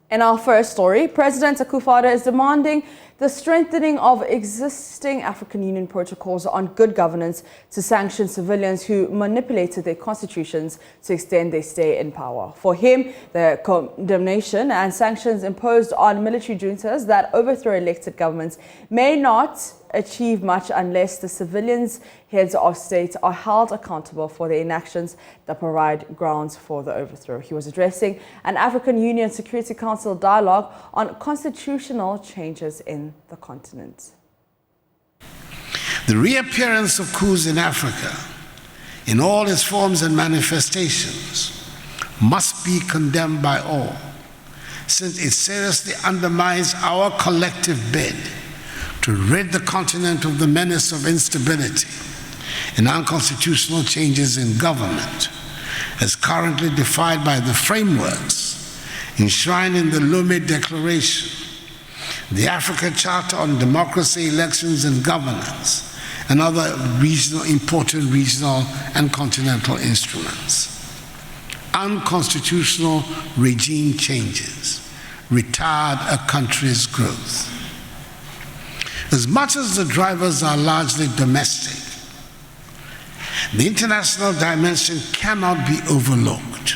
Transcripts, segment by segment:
In our first story, President Akufo-Addo is demanding the strengthening of existing African Union protocols on good governance to sanction civilians who manipulated their constitutions to extend their stay in power. For him, the condemnation and sanctions imposed on military juntas that overthrow elected governments may not achieve much unless the civilians' heads of state are held accountable for the inactions that provide grounds for the overthrow. He was addressing an African Union Security Council dialogue on constitutional changes in the continent. The reappearance of coups in Africa, in all its forms and manifestations, must be condemned by all, since it seriously undermines our collective bid to rid the continent of the menace of instability and unconstitutional changes in government, as currently defined by the frameworks enshrined in the Lomé Declaration, the Africa Charter on Democracy, Elections and Governance, and other important regional and continental instruments. Unconstitutional regime changes retard a country's growth. As much as the drivers are largely domestic, the international dimension cannot be overlooked.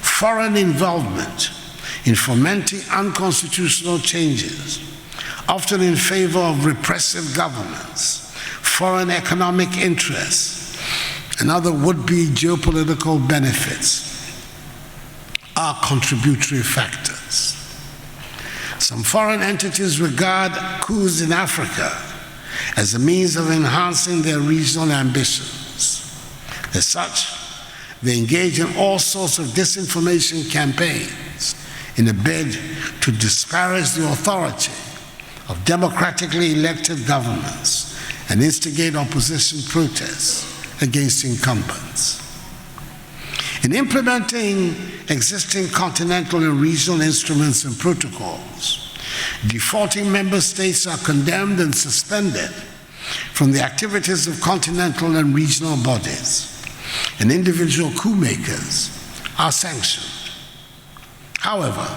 Foreign involvement in fomenting unconstitutional changes, often in favor of repressive governments, foreign economic interests, and other would-be geopolitical benefits, are contributory factors. Some foreign entities regard coups in Africa as a means of enhancing their regional ambitions. As such, they engage in all sorts of disinformation campaigns in a bid to disparage the authority of democratically elected governments and instigate opposition protests against incumbents. In implementing existing continental and regional instruments and protocols, defaulting member states are condemned and suspended from the activities of continental and regional bodies, and individual coup makers are sanctioned. However,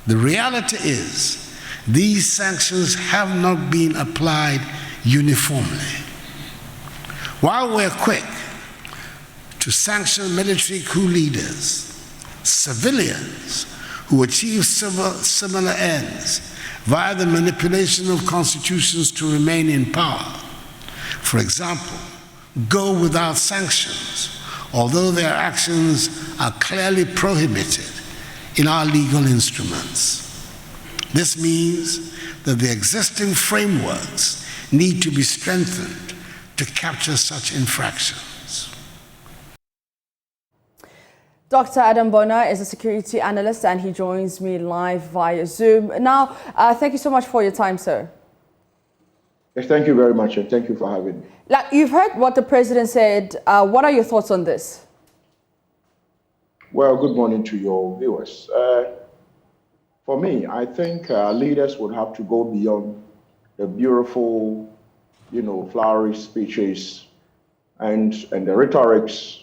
the reality is these sanctions have not been applied uniformly. While we're quick to sanction military coup leaders, civilians who achieve similar ends via the manipulation of constitutions to remain in power, for example, go without sanctions, although their actions are clearly prohibited in our legal instruments. This means that the existing frameworks need to be strengthened to capture such infractions. Dr. Adam Bona is a security analyst and he joins me live via Zoom. Now, thank you so much for your time, sir. Yes, thank you very much and thank you for having me. Like, you've heard what the president said. What are your thoughts on this? Well, good morning to your viewers. For me, I think leaders would have to go beyond the beautiful, flowery speeches and the rhetorics,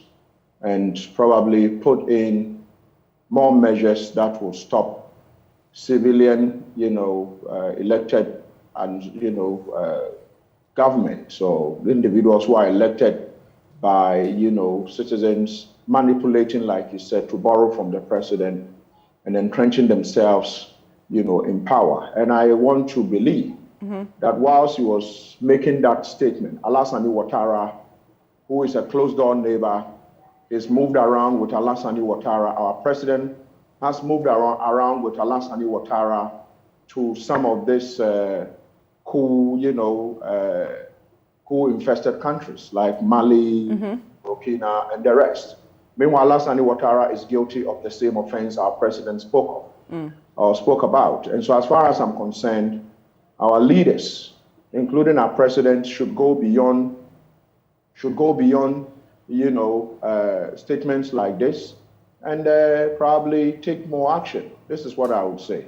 and probably put in more measures that will stop civilian, elected and, government. So individuals who are elected by, citizens manipulating, like you said, to borrow from the president and entrenching themselves, in power. And I want to believe that whilst he was making that statement, Alassane Ouattara, who is a closed-door neighbor, is moved around with Alassane Ouattara. Our president has moved around with Alassane Ouattara to some of this coup-infested countries like Mali, Burkina, and the rest. Meanwhile, Alassane Ouattara is guilty of the same offense our president spoke about. And so as far as I'm concerned, our leaders, including our president, should go beyond statements like this and probably take more action. This is what I would say.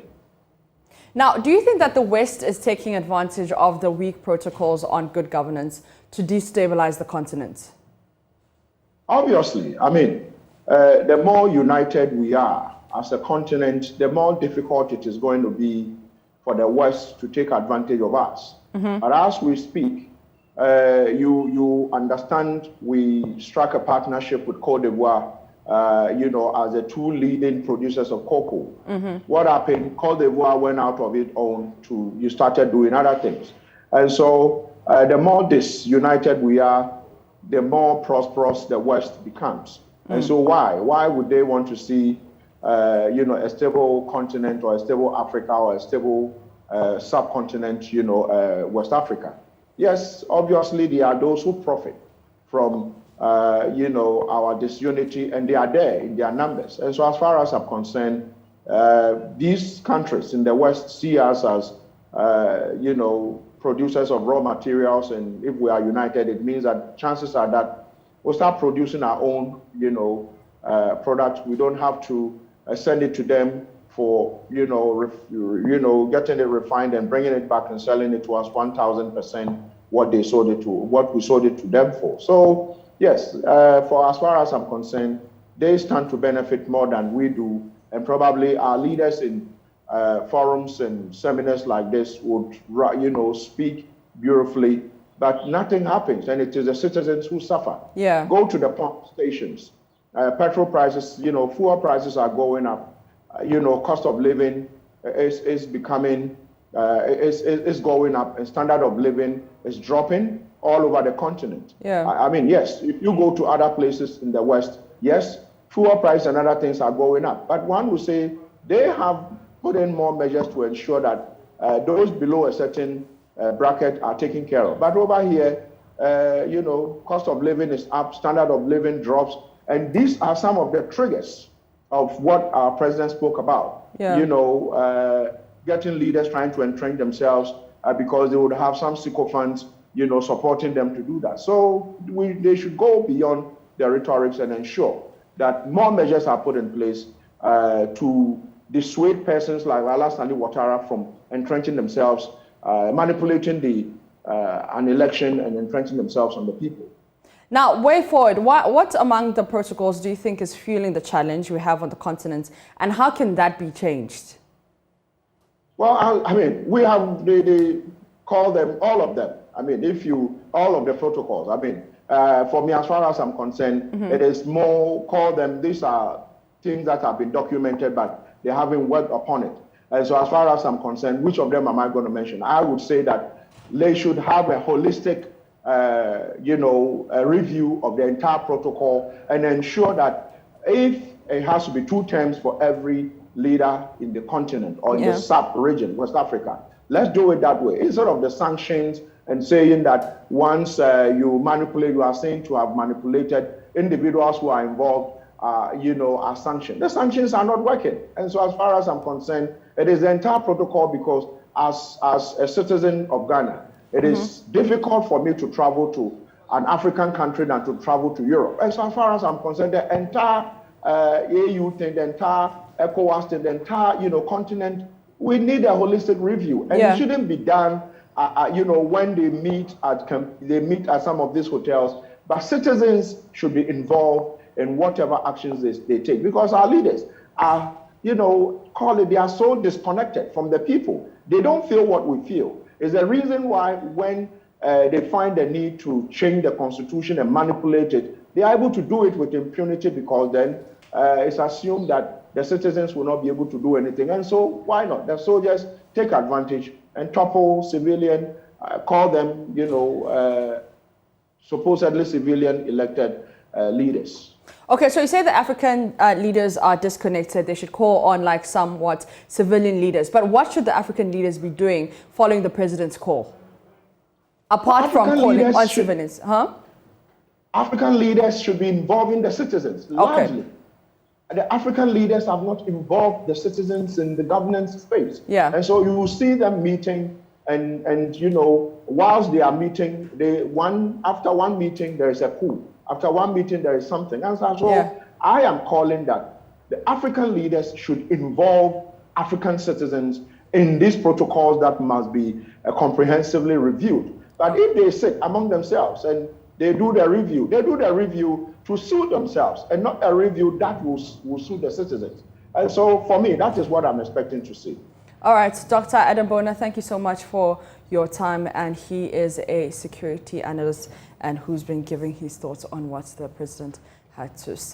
Now, do you think that the West is taking advantage of the weak protocols on good governance to destabilize the continent? Obviously. I mean, the more united we are, as a continent, the more difficult it is going to be for the West to take advantage of us. But as we speak, you understand we struck a partnership with Côte d'Ivoire, as the two leading producers of cocoa. What happened? Côte d'Ivoire went out of its own you started doing other things. And so the more disunited we are, the more prosperous the West becomes. And so why would they want to see, a stable continent or a stable Africa or a stable subcontinent, West Africa? Yes, obviously there are those who profit from, our disunity, and they are there in their numbers. And so as far as I'm concerned, these countries in the West see us as, producers of raw materials, and if we are united, it means that chances are that we'll start producing our own, products. We don't have to send it to them for, getting it refined and bringing it back and selling it to us 1,000% what we sold it to them for. So yes, for as far as I'm concerned, they stand to benefit more than we do, and probably our leaders in forums and seminars like this would, speak beautifully, but nothing happens, and it is the citizens who suffer. Yeah. Go to the pump stations. Petrol prices, fuel prices are going up. Cost of living is becoming, is going up, and standard of living is dropping all over the continent. Yeah. I mean, yes, if you go to other places in the West, yes, fuel price and other things are going up. But one would say they have put in more measures to ensure that those below a certain bracket are taken care of. But over here, cost of living is up, standard of living drops, and these are some of the triggers of what our president spoke about. Yeah. Getting leaders trying to entrench themselves because they would have some sycophants, supporting them to do that. So they should go beyond the rhetorics and ensure that more measures are put in place to dissuade persons like Alassane Ouattara from entrenching themselves, manipulating an election and entrenching themselves on the people. Now, way forward, what among the protocols do you think is fueling the challenge we have on the continent, and how can that be changed? Well, we have, they call them, all of them. All of the protocols, for me, as far as I'm concerned, it is more, call them, these are things that have been documented, but they haven't worked upon it. And so as far as I'm concerned, which of them am I going to mention? I would say that they should have a holistic, a review of the entire protocol and ensure that if it has to be 2 terms for every leader in the continent or in the sub-region, West Africa, let's do it that way. Instead of the sanctions and saying that once you manipulate, you are saying to have manipulated individuals who are involved, are sanctioned. The sanctions are not working. And so as far as I'm concerned, it is the entire protocol, because as a citizen of Ghana, it is difficult for me to travel to an African country than to travel to Europe. And so as far as I'm concerned, the entire AU thing, the entire ECOWAS thing, the entire continent, we need a holistic review. And it shouldn't be done when they meet at some of these hotels. But citizens should be involved in whatever actions they take, because our leaders are, they are so disconnected from the people. They don't feel what we feel. It's the reason why when they find the need to change the constitution and manipulate it, they are able to do it with impunity, because then it's assumed that the citizens will not be able to do anything. And so why not? The soldiers take advantage and topple civilian, call them, supposedly civilian elected leaders. Okay, so you say the African leaders are disconnected. They should call on somewhat civilian leaders. But what should the African leaders be doing following the president's call? Apart from calling on civilians, African leaders should be involving the citizens largely. Okay. The African leaders have not involved the citizens in the governance space. Yeah. And so you will see them meeting, and whilst they are meeting, after one meeting there is a coup. After one meeting, there is something. And so I am calling that the African leaders should involve African citizens in these protocols that must be comprehensively reviewed. But if they sit among themselves and they do the review to suit themselves and not a review that will suit the citizens. And so for me, that is what I'm expecting to see. All right, Dr. Adambona, thank you so much for your time. And he is a security analyst and who's been giving his thoughts on what the president had to say.